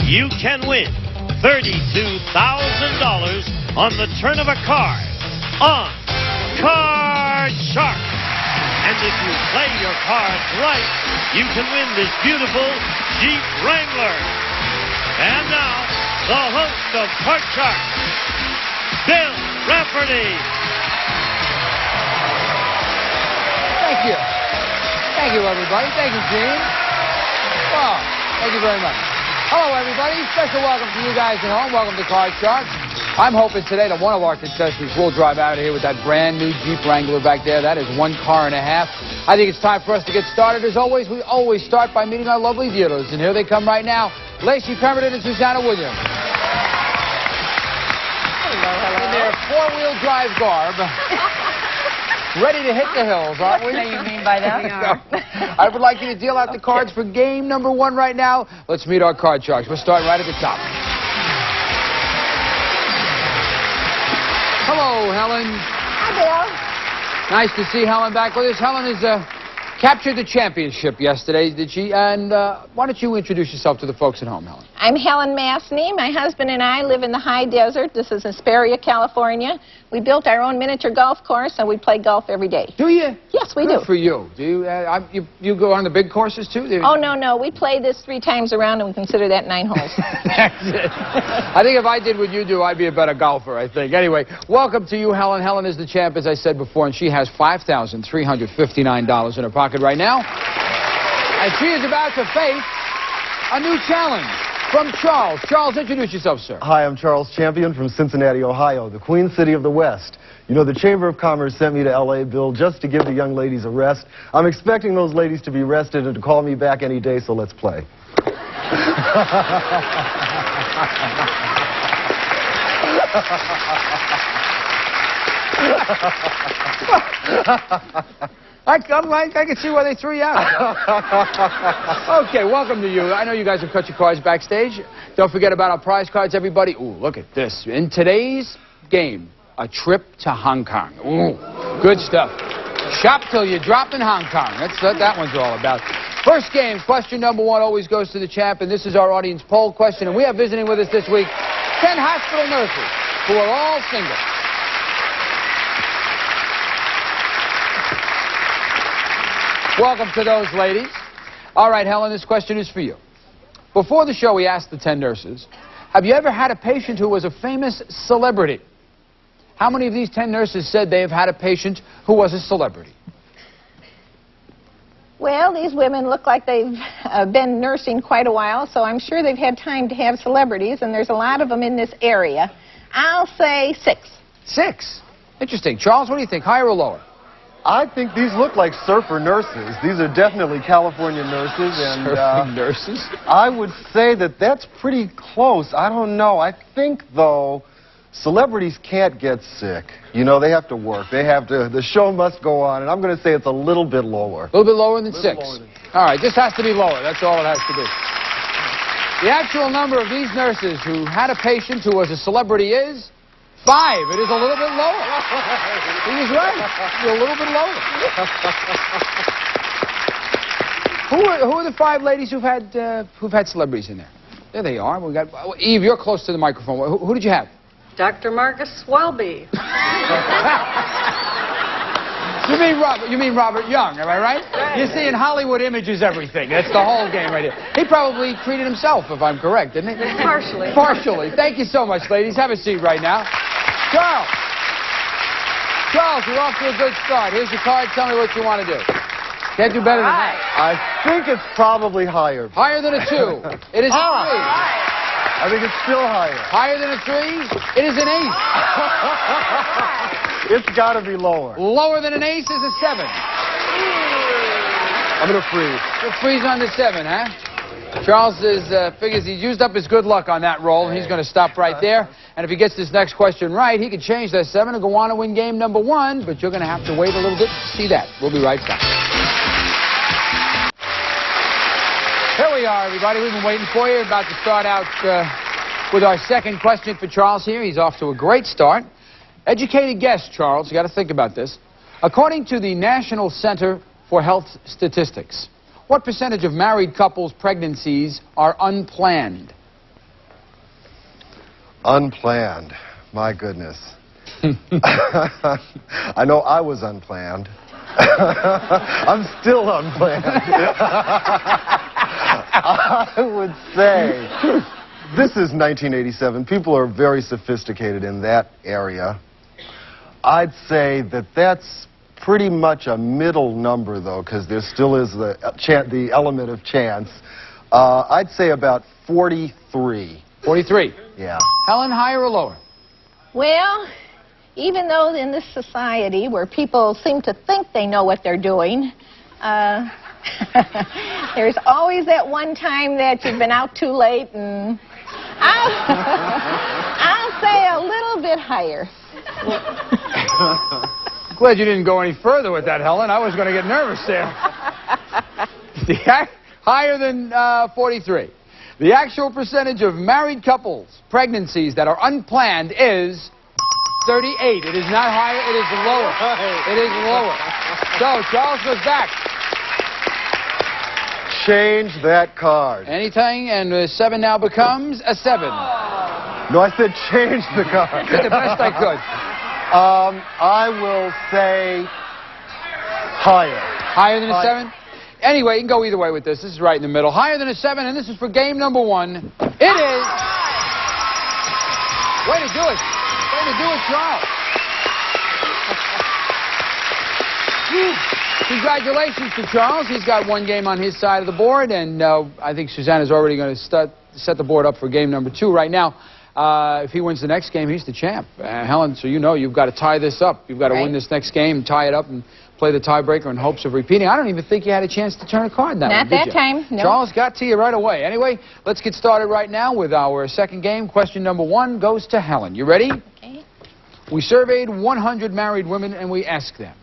you can win $32,000 on the turn of a card on Card Shark. And if you play your cards right, you can win this beautiful Jeep Wrangler. And now, the host of Card Shark, Bill Rafferty. Thank you. Thank you, everybody. Thank you, Gene. Wow. Thank you very much. Hello, everybody. Special welcome to you guys at home. Welcome to Card Shark. I'm hoping today that one of our contestants will drive out of here with that brand new Jeep Wrangler back there. That is 1.5 cars. I think it's time for us to get started. As always, we always start by meeting our lovely dealers. And here they come right now. Lacey Pemberton and Susanna Williams. Hello, hello. In their four-wheel drive garb. Ready to hit the hills, aren't we? What do you mean by that? We are. I would like you to deal out the cards for game number 1 right now. Let's meet our card sharks. We're starting right at the top. Hello, Helen. Hi, Bill. Nice to see Helen back with us. Helen has captured the championship yesterday, did she? And why don't you introduce yourself to the folks at home, Helen? I'm Helen Massney. My husband and I live in the high desert. This is Hesperia, California. We built our own miniature golf course, and we play golf every day. Do you? Yes, we Good do. for you. Do you, you go on the big courses, too? Oh, no, no. We play this 3 times around, and we consider that 9 holes. That's it. I think if I did what you do, I'd be a better golfer, I think. Anyway, welcome to you, Helen. Helen is the champ, as I said before, and she has $5,359 in her pocket right now. And she is about to face a new challenge from Charles. Charles, introduce yourself, sir. Hi, I'm Charles Champion from Cincinnati, Ohio, the Queen City of the West. You know, the Chamber of Commerce sent me to L.A., Bill, just to give the young ladies a rest. I'm expecting those ladies to be rested and to call me back any day, so let's play. I can see why they threw you out. Okay, welcome to you. I know you guys have cut your cards backstage. Don't forget about our prize cards, everybody. Ooh, look at this. In today's game, a trip to Hong Kong. Ooh, good stuff. Shop till you drop in Hong Kong. That's what that one's all about. First game, question number 1 always goes to the champ, and this is our audience poll question. And we have visiting with us this week 10 hospital nurses who are all single. Welcome to those ladies. All right, Helen, this question is for you. Before the show, we asked the 10 nurses, have you ever had a patient who was a famous celebrity? How many of these 10 nurses said they have had a patient who was a celebrity? Well, these women look like they've been nursing quite a while, so I'm sure they've had time to have celebrities, and there's a lot of them in this area. I'll say 6. 6? Interesting. Charles, what do you think, higher or lower? I think these look like surfer nurses. These are definitely California nurses. And Surfing nurses? I would say that that's pretty close. I don't know. I think, though, celebrities can't get sick. You know, they have to work. They have to, the show must go on, and I'm going to say it's a little bit lower. A little bit lower than 6? All right, this has to be lower. That's all it has to be. The actual number of these nurses who had a patient who was a celebrity is 5. It is a little bit lower. He was right. It's a little bit lower. Who are the 5 ladies who've had celebrities in there? There they are. We got Eve. You're close to the microphone. Who did you have? Dr. Marcus Welby. You mean Robert Young, am I right? You see, in Hollywood, image is everything. That's the whole game right here. He probably treated himself, if I'm correct, didn't he? Partially. Partially. Thank you so much, ladies. Have a seat right now. Charles. Charles, you're off to a good start. Here's your card. Tell me what you want to do. Can't do better than that. I think it's probably higher. Higher than a 2. It is a 3. I think it's still higher. Higher than a 3? It is an ace. It's got to be lower. Lower than an ace is a 7. I'm going to freeze. You'll freeze on the 7, huh? Charles figures he's used up his good luck on that roll, and he's going to stop right there. And if he gets this next question right, he could change that 7 and go on to win game number 1, but you're going to have to wait a little bit to see that. We'll be right back. Here we are, everybody. We've been waiting for you. About to start out with our second question for Charles here. He's off to a great start. Educated guess, Charles. You got to think about this. According to the National Center for Health Statistics, what percentage of married couples' pregnancies are unplanned? Unplanned. My goodness. I know I was unplanned. I'm still unplanned. I would say, this is 1987. People are very sophisticated in that area. I'd say that that's pretty much a middle number, though, because there still is the element of chance. I'd say about 43. 43. Yeah. Helen, higher or lower? Well, even though in this society where people seem to think they know what they're doing, there's always that one time that you've been out too late, and I'll say a little bit higher. Glad you didn't go any further with that, Helen. I was going to get nervous there. Higher than 43. The actual percentage of married couples' pregnancies that are unplanned is 38. It is not higher, it is lower. It is lower. So, Charles goes back. Change that card. Anything, and the 7 now becomes a 7. No, I said change the card. Did the best I could. I will say higher. Higher than a 7? Anyway, you can go either way with this. This is right in the middle. Higher than a 7, and this is for game number 1. It is... Way to do it. Way to do it, Charles. Congratulations to Charles. He's got 1 game on his side of the board, and I think Susanna's already going to set the board up for game number 2 right now. If he wins the next game, he's the champ. Helen, so you know you've got to tie this up. You've got to win this next game, tie it up, and play the tiebreaker in hopes of repeating. I don't even think you had a chance to turn a card that Not one, did that you? time, no. Charles got to you right away. Anyway, let's get started right now with our second game. Question number 1 goes to Helen. You ready? Okay. We surveyed 100 married women, and we asked them,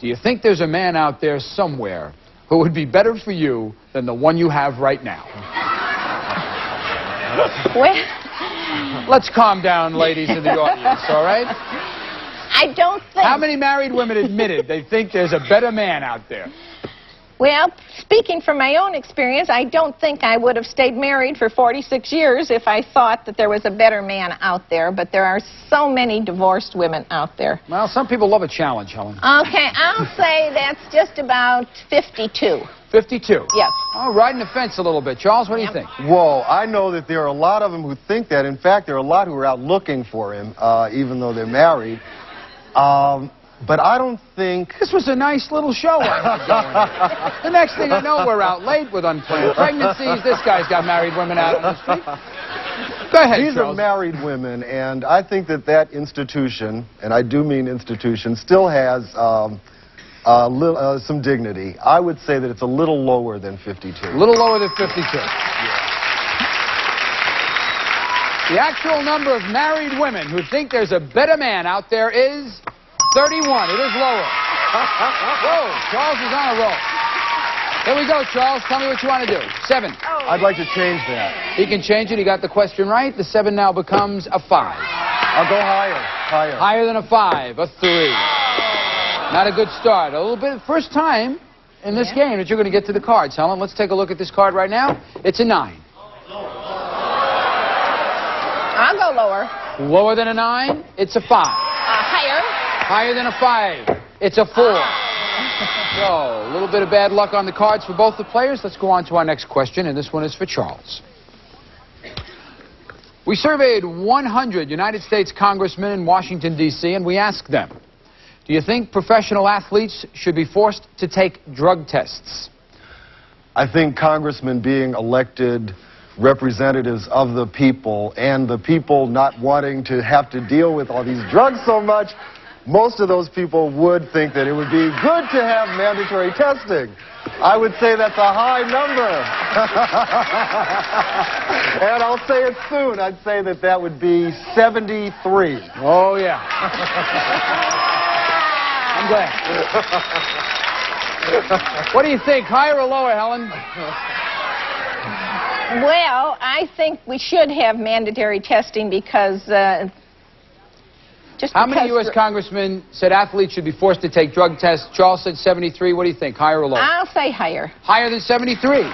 do you think there's a man out there somewhere who would be better for you than the one you have right now? Well, let's calm down, ladies in the audience, all right? I don't think... How many married women admitted they think there's a better man out there? Well, speaking from my own experience, I don't think I would have stayed married for 46 years if I thought that there was a better man out there, but there are so many divorced women out there. Well, some people love a challenge, Helen. Okay, I'll say that's just about 52. 52? Yes. Oh, riding the fence a little bit. Charles, what do you think? Whoa, I know that there are a lot of them who think that. In fact, there are a lot who are out looking for him, even though they're married. But I don't think... This was a nice little show. The next thing I know, we're out late with unplanned pregnancies. This guy's got married women out on the street. Go ahead, These Charles. are married women, and I think that that institution, and I do mean institution, still has some dignity. I would say that it's a little lower than 52. A little lower than 52. The actual number of married women who think there's a better man out there is 31. It is lower. Whoa, Charles is on a roll. Here we go, Charles. Tell me what you want to do. 7. I'd like to change that. He can change it. He got the question right. The 7 now becomes a 5. I'll go higher. Higher. Higher than a 5. A 3. Not a good start. A little bit. First time in this game that you're going to get to the cards, Helen. Let's take a look at this card right now. It's a 9. I'll go lower. Lower than a 9. It's a 5. Higher. Higher than a 5. It's a 4. So, a little bit of bad luck on the cards for both the players. Let's go on to our next question, and this one is for Charles. We surveyed 100 United States congressmen in Washington, D.C., and we asked them, do you think professional athletes should be forced to take drug tests? I think congressmen being elected representatives of the people, and the people not wanting to have to deal with all these drugs so much, most of those people would think that it would be good to have mandatory testing. I would say that's a high number. And I'll say it soon. I'd say that that would be 73. Oh, yeah. I'm glad. What do you think? Higher or lower, Helen? Well, I think we should have mandatory testing because... How many U.S. congressmen said athletes should be forced to take drug tests? Charles said 73. What do you think? Higher or lower? I'll say higher. Higher than 73.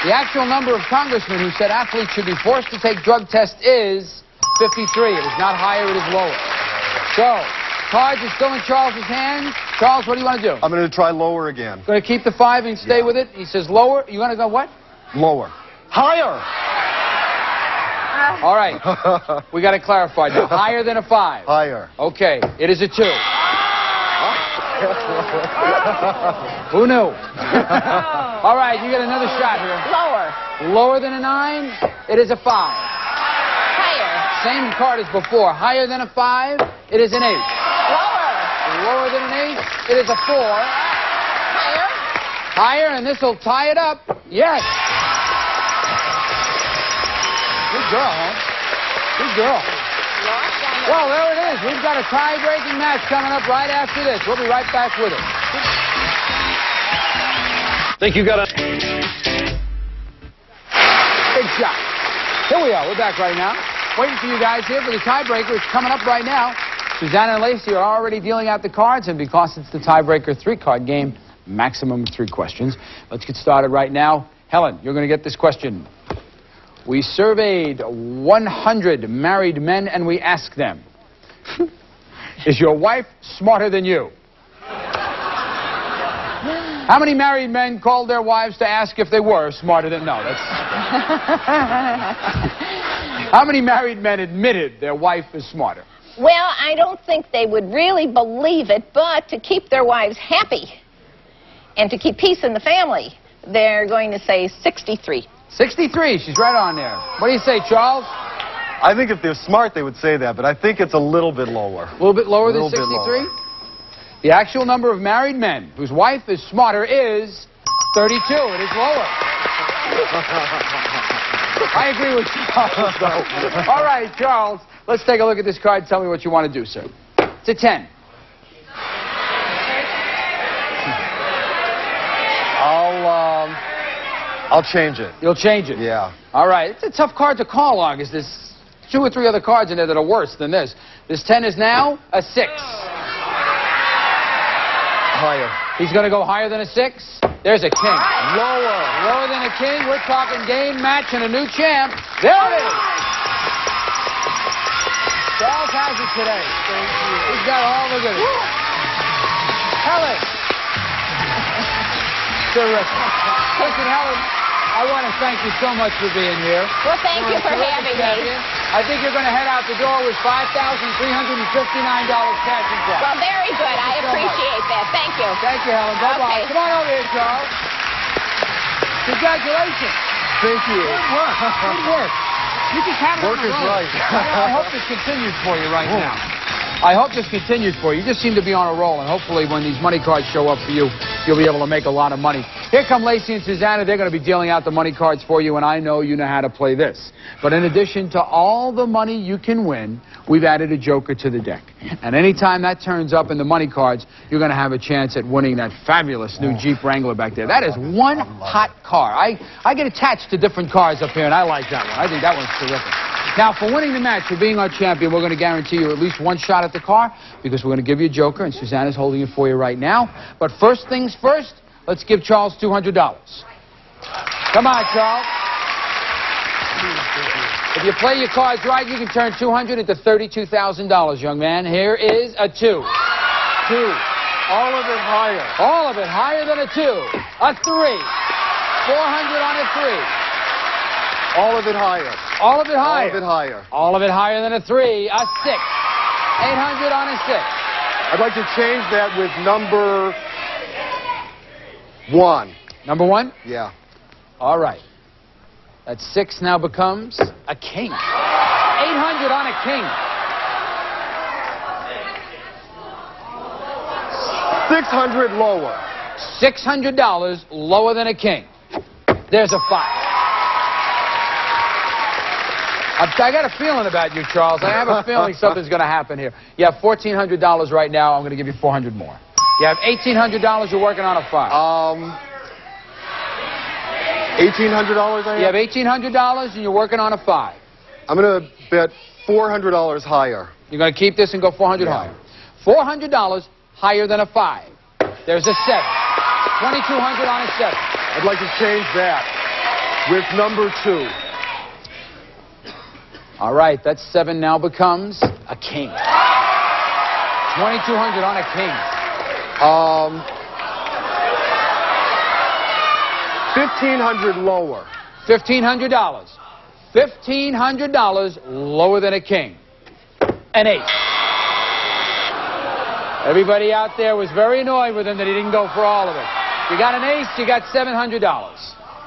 The actual number of congressmen who said athletes should be forced to take drug tests is 53. It is not higher, it is lower. So, cards are still in Charles's hands. Charles, what do you want to do? I'm going to try lower again. Going to keep the 5 and stay with it? He says lower. You going to go what? Lower. Higher! All right. We got to clarify now. Higher than a 5. Higher. Okay. It is a 2. Who knew? All right. You get another shot here. Lower. Lower than a 9. It is a 5. Higher. Same card as before. Higher than a 5. It is an 8. Lower. Lower than an 8. It is a 4. Higher. Higher, and this will tie it up. Yes. Good girl, huh? Good girl. Well, there it is. We've got a tie-breaking match coming up right after this. We'll be right back with it. Think you got a... Big shot. Here we are. We're back right now. Waiting for you guys here for the tiebreaker. It's coming up right now. Susanna and Lacey are already dealing out the cards, and because it's the tiebreaker 3-card game, maximum 3 questions. Let's get started right now. Helen, you're going to get this question. We surveyed 100 married men, and we asked them, is your wife smarter than you? How many married men called their wives to ask if they were smarter than... No, that's... How many married men admitted their wife is smarter? Well, I don't think they would really believe it, but to keep their wives happy and to keep peace in the family, they're going to say 63. 63. She's right on there. What do you say, Charles? I think if they're smart, they would say that, but I think it's a little bit lower. A little bit lower than 63? The actual number of married men whose wife is smarter is 32. It is lower. I agree with Charles, though. All right, Charles, let's take a look at this card. Tell me what you want to do, sir. It's a 10. I'll change it. You'll change it? Yeah. All right. It's a tough card to call on because there's 2 or 3 other cards in there that are worse than this. This 10 is now a 6. Higher. He's going to go higher than a 6. There's a king. Lower. Lower than a king. We're talking game, match, and a new champ. There it is. Charles has it today. He's got all the goodies. Helen. Terrific. Listen, Helen, I want to thank you so much for being here. Well, thank you for having me. I think you're going to head out the door with $5,359 cash in prize. Well, very good. I appreciate that. Thank you. Thank you, Helen. Bye-bye. Okay. Come on over here, Charles. Congratulations. Thank you. Good work. Good work. You can count Work is right. I hope this continues for you right now. I hope this continues for you. You just seem to be on a roll, and hopefully when these money cards show up for you, you'll be able to make a lot of money. Here come Lacey and Susanna. They're going to be dealing out the money cards for you, and I know you know how to play this. But in addition to all the money you can win, we've added a joker to the deck. And anytime that turns up in the money cards, you're going to have a chance at winning that fabulous new Jeep Wrangler back there. That is one hot car. I get attached to different cars up here, and I like that one. I think that one's terrific. Now, for winning the match, for being our champion, we're going to guarantee you at least 1 shot at the car because we're going to give you a joker, and Susanna's holding it for you right now. But first things first, let's give Charles $200. Come on, Charles. If you play your cards right, you can turn $200 into $32,000, young man. Here is a 2. 2. All of it higher. All of it higher than a 2. A 3. 400 on a 3. All of it higher. All of it higher. All of it higher. All of it higher than a 3. A 6. 800 on a 6. I'd like to change that with number 1. Number 1? Yeah. All right. That 6 now becomes a king. 800 on a king. 600 lower. $600 lower than a king. There's a 5. I got a feeling about you, Charles. I have a feeling something's going to happen here. You have $1,400 right now. I'm going to give you $400 more. You have $1,800. You're working on a 5. $1,800 I have? You have $1,800 and you're working on a 5. I'm going to bet $400 higher. You're going to keep this and go $400 higher. $400 higher than a 5. There's a 7. $2,200 on a 7. I'd like to change that. with number 2. All right, that 7 now becomes a king. 2,200 on a king. 1,500 lower. $1,500. $1,500 lower than a king. An ace. Everybody out there was very annoyed with him that he didn't go for all of it. You got an ace, you got $700.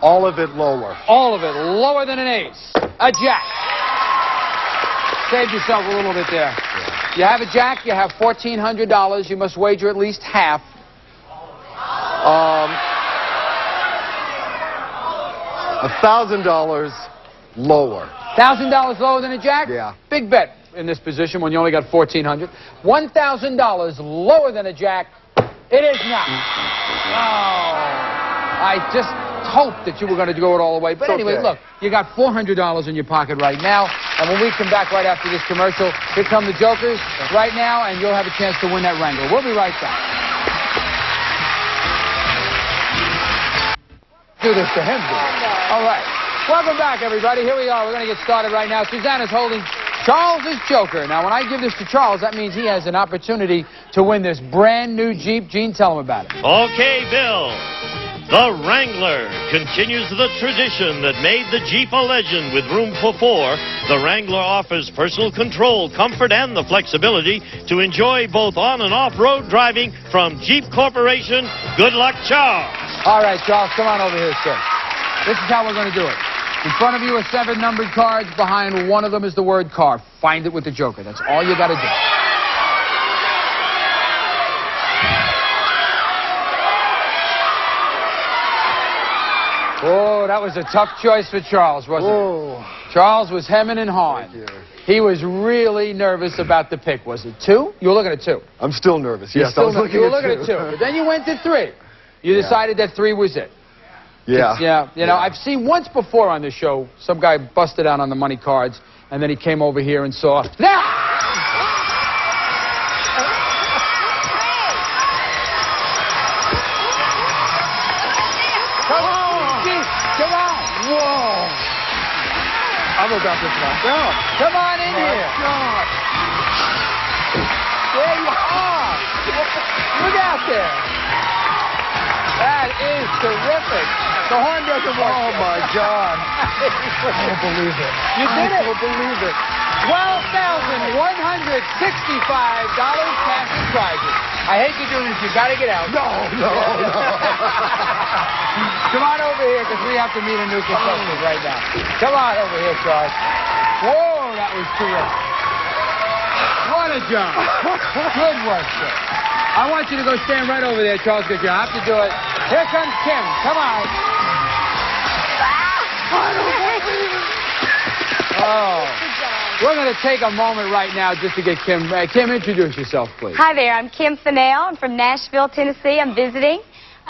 All of it lower. All of it lower than an ace. A jack. Saved yourself a little bit there. Yeah. You have a jack, you have $1,400. You must wager at least half. $1,000 lower. $1,000 lower than a jack? Yeah. Big bet in this position when you only got $1,400. $1,000 lower than a jack. It is not. Oh, I just hoped that you were going to go it all the way. But anyway, look, you got $400 in your pocket right now. And when we come back right after this commercial, here come the Jokers right now, and you'll have a chance to win that Wrangler. We'll be right back. Do this to him, dude. All right. Welcome back, everybody. Here we are. We're going to get started right now. Susanna's holding Charles's Joker. Now, when I give this to Charles, that means he has an opportunity to win this brand new Jeep. Gene, tell him about it. Okay, Bill. The Wrangler continues the tradition that made the Jeep a legend with room for 4. The Wrangler offers personal control, comfort, and the flexibility to enjoy both on and off-road driving from Jeep Corporation. Good luck, Charles. All right, Charles, come on over here, sir. This is how we're going to do it. In front of you are 7 numbered cards. Behind one of them is the word car. Find it with the Joker. That's all you got to do. Oh, that was a tough choice for Charles, wasn't it? Charles was hemming and hawing. He was really nervous about the pick. Was it 2? You were looking at 2. I'm still nervous. Yes, you were looking at 2. But then you went to 3. You decided that 3 was it. Yeah. You know, I've seen once before on this show, some guy busted out on the money cards, and then he came over here and saw... Come on! Whoa! I'm about to knock out. Come on in here! God. There you are! Look out there! That is terrific. The horn doesn't work. Oh, my God. I don't believe it. You did it. I don't believe it. $12,165 cash and prizes. I hate to do this. You got to get out. No. Come on over here, because we have to meet a new contestant right now. Come on over here, Charles. Whoa, that was terrific. What a job. Good work, sir. I want you to go stand right over there, Charles, because you have to do it. Here comes Kim. Come on. Oh. We're going to take a moment right now just to get Kim. Kim, introduce yourself, please. Hi there. I'm Kim Fennell. I'm from Nashville, Tennessee. I'm visiting.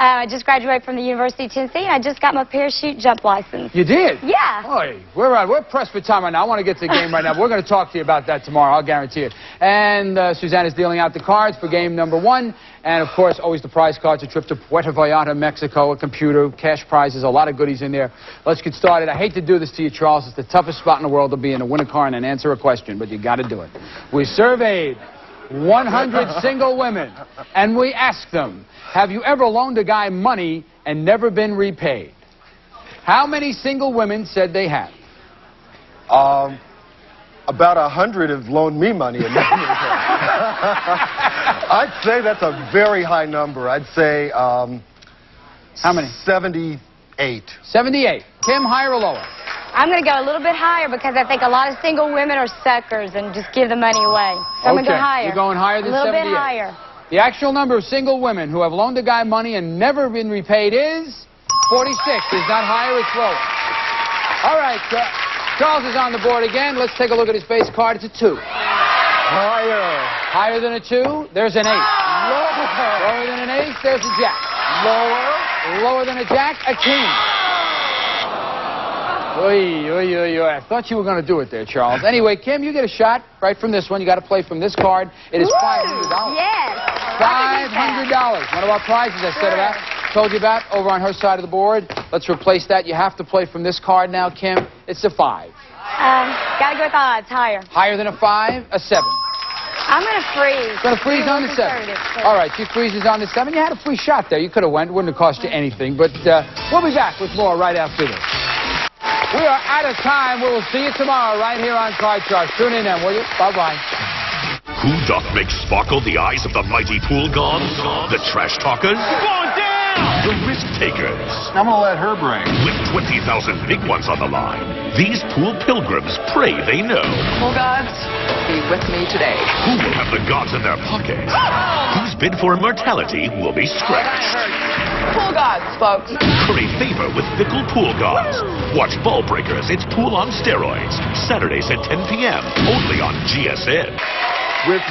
I just graduated from the University of Tennessee, and I just got my parachute jump license. You did? Yeah. Boy, we're pressed for time right now. I want to get to the game right now. We're going to talk to you about that tomorrow. I'll guarantee it. And Susanna's dealing out the cards for game number 1. And, of course, always the prize cards, a trip to Puerto Vallarta, Mexico, a computer, cash prizes, a lot of goodies in there. Let's get started. I hate to do this to you, Charles. It's the toughest spot in the world to be in, to win a car and answer a question, but you got to do it. We surveyed 100 single women, and we asked them, have you ever loaned a guy money and never been repaid? How many single women said they have? About 100 have loaned me money. And I'd say that's a very high number. I'd say... How many? 78. 78. Kim, higher or lower? I'm going to go a little bit higher because I think a lot of single women are suckers and just give the money away. So I'm going to go higher. You're going higher than 78. A little bit higher. The actual number of single women who have loaned a guy money and never been repaid is 46. It's not higher, it's lower. All right, Charles is on the board again. Let's take a look at his base card. It's a 2. Higher. Higher than a 2, there's an 8. Lower. Lower than an 8, there's a jack. Lower. Lower than a jack, a king. Oy, oy, oy, oy. I thought you were going to do it there, Charles. Anyway, Kim, you get a shot right from this one. You got to play from this card. It is $500. Yes. $500. One of our prizes I said about. told you about over on her side of the board. Let's replace that. You have to play from this card now, Kim. It's a 5. Gotta go with odds, higher. Higher than a 5, a 7. I'm gonna freeze. Going to freeze on the 7. All right, she freezes on the 7. You had a free shot there. You could have went. Wouldn't have cost you anything. But we'll be back with more right after this. We are out of time. We will see you tomorrow right here on Card Shark. Tune in then, will you? Bye-bye. Who doth make sparkle the eyes of the mighty pool gods? The trash talkers? Going down! The risk takers? I'm going to let her bring. With 20,000 big ones on the line, these pool pilgrims pray they know. Pool gods, be with me today. Who will have the gods in their pocket? Whose bid for immortality will be scratched? Pool gods, folks. Curry favor with fickle pool gods. Watch Ball Breakers, it's pool on steroids. Saturdays at 10 p.m. only on GSN. With